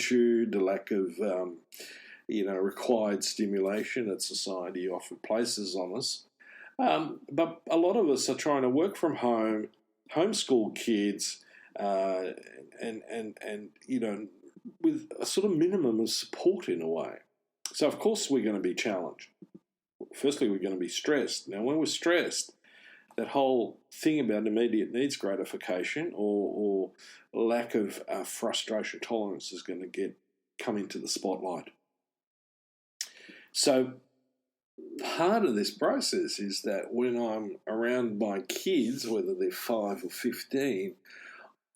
solitude, the lack of required stimulation that society often places on us. But a lot of us are trying to work from home, homeschool kids, and with a sort of minimum of support in a way. So of course we're going to be challenged. Firstly, we're going to be stressed. Now, when we're stressed, that whole thing about immediate needs gratification or lack of frustration tolerance is going to come into the spotlight. So part of this process is that when I'm around my kids, whether they're 5 or 15,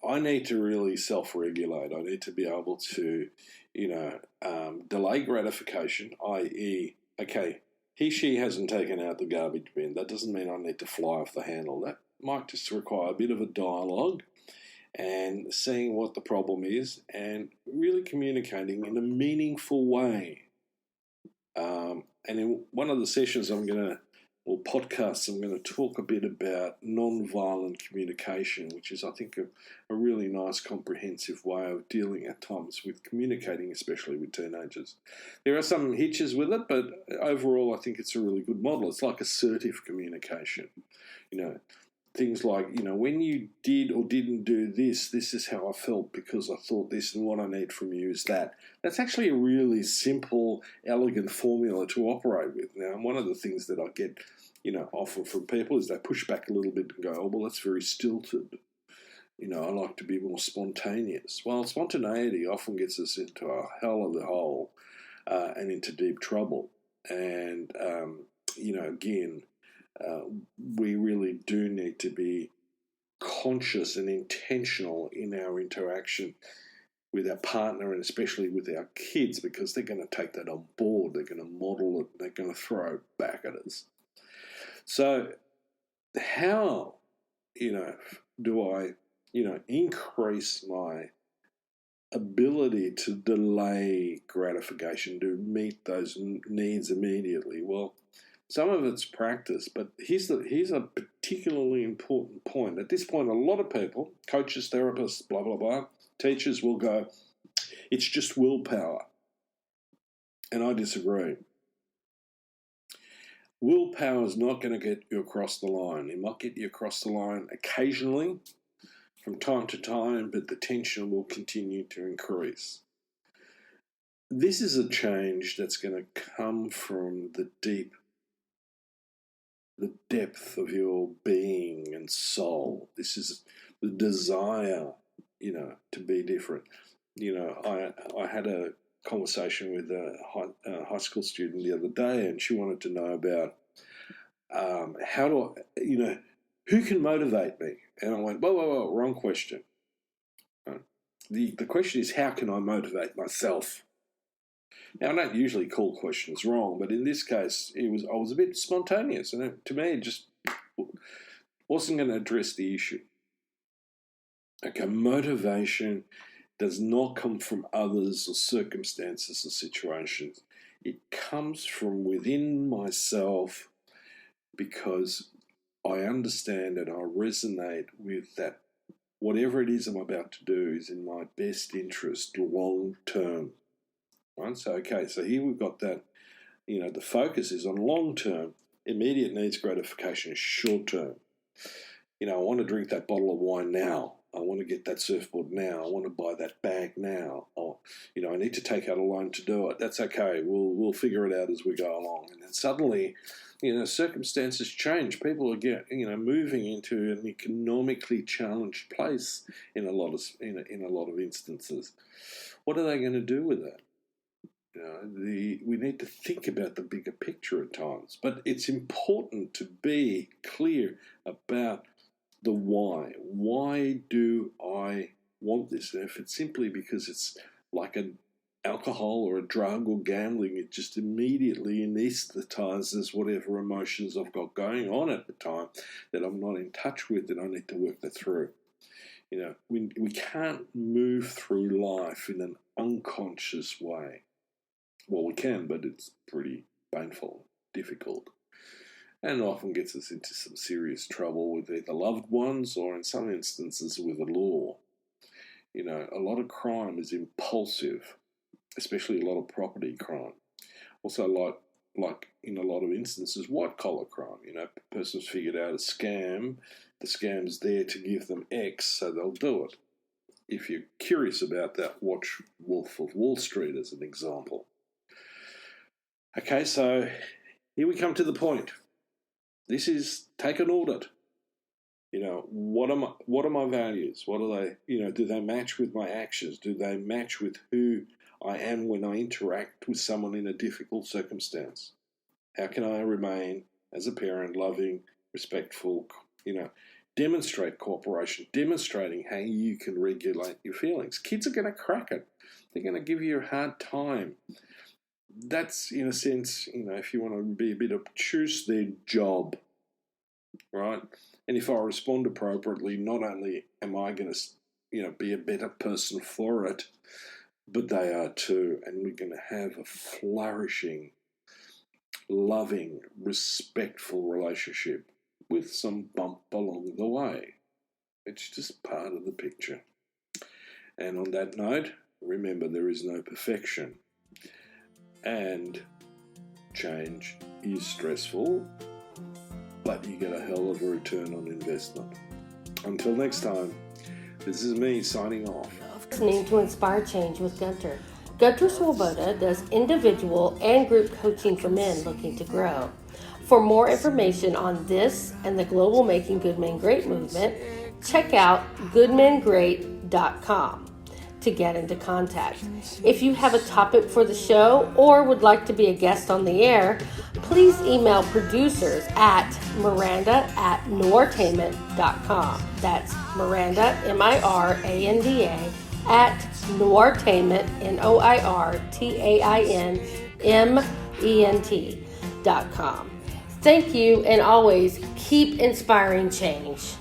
I need to really self-regulate. I need to be able to, delay gratification, i.e., okay, she hasn't taken out the garbage bin. That doesn't mean I need to fly off the handle. That might just require a bit of a dialogue and seeing what the problem is and really communicating in a meaningful way. And in one of the sessions podcasts, I'm going to talk a bit about non-violent communication, which is, I think, a really nice, comprehensive way of dealing at times with communicating, especially with teenagers. There are some hitches with it, but overall, I think it's a really good model. It's like assertive communication. Things like, when you did or didn't do this is how I felt because I thought this, and what I need from you is that. That's actually a really simple, elegant formula to operate with. Now, one of the things that I get, often from people is they push back a little bit and go, oh, well, that's very stilted. I like to be more spontaneous. Well, spontaneity often gets us into a hell of a hole and into deep trouble. And, again, we really do need to be conscious and intentional in our interaction with our partner and especially with our kids, because they're going to take that on board. They're going to model it. They're going to throw it back at us. So how, do I, increase my ability to delay gratification, to meet those needs immediately? Well, some of it's practice, but here's a particularly important point. At this point, a lot of people, coaches, therapists, blah, blah, blah, teachers will go, it's just willpower. And I disagree. Willpower is not going to get you across the line. It might get you across the line occasionally, from time to time, but the tension will continue to increase. This is a change that's going to come from the depth of your being and soul. This is the desire, to be different. I had a conversation with a high school student the other day, and she wanted to know about who can motivate me? And I went, whoa, wrong question. The question is, how can I motivate myself? Now, I don't usually call questions wrong, but in this case, I was a bit spontaneous, and to me, it just wasn't going to address the issue. Okay, motivation does not come from others or circumstances or situations. It comes from within myself because I understand and I resonate with that whatever it is I'm about to do is in my best interest long term. Right? So here we've got that, the focus is on long term. Immediate needs gratification is short term. I want to drink that bottle of wine now. I want to get that surfboard now. I want to buy that bag now. Or, I need to take out a loan to do it. That's okay. We'll figure it out as we go along. And then suddenly, circumstances change. People are moving into an economically challenged place in a lot of instances. What are they going to do with that? We need to think about the bigger picture at times, but it's important to be clear about the why. Why do I want this? And if it's simply because it's like an alcohol or a drug or gambling, it just immediately anesthetizes whatever emotions I've got going on at the time that I'm not in touch with, and I need to work that through. We can't move through life in an unconscious way. Well, we can, but it's pretty painful, difficult, and often gets us into some serious trouble with either loved ones or, in some instances, with the law. A lot of crime is impulsive, especially a lot of property crime. Also, like in a lot of instances, white collar crime. A person's figured out a scam. The scam's there to give them X, so they'll do it. If you're curious about that, watch Wolf of Wall Street as an example. Okay, so here we come to the point. This is take an audit. What are my values? What are they? Do they match with my actions? Do they match with who I am when I interact with someone in a difficult circumstance? How can I remain, as a parent, loving, respectful, demonstrate cooperation, demonstrating how you can regulate your feelings? Kids are going to crack it. They're going to give you a hard time. That's, in a sense, if you want to be a bit obtuse, their job, right? And if I respond appropriately, not only am I going to, be a better person for it, but they are too. And we're going to have a flourishing, loving, respectful relationship with some bump along the way. It's just part of the picture. And on that note, remember there is no perfection. And change is stressful, but you get a hell of a return on investment. Until next time, this is me signing off. Listening to Inspire Change with Gunter. Gunter Swoboda does individual and group coaching for men looking to grow. For more information on this and the global Making Good Men Great movement, check out goodmengreat.com to get into contact. If you have a topic for the show or would like to be a guest on the air, please email producers at miranda@noirtainment.com. That's Miranda, Miranda, at noirtainment, noirtainment.com. Thank you, and always keep inspiring change.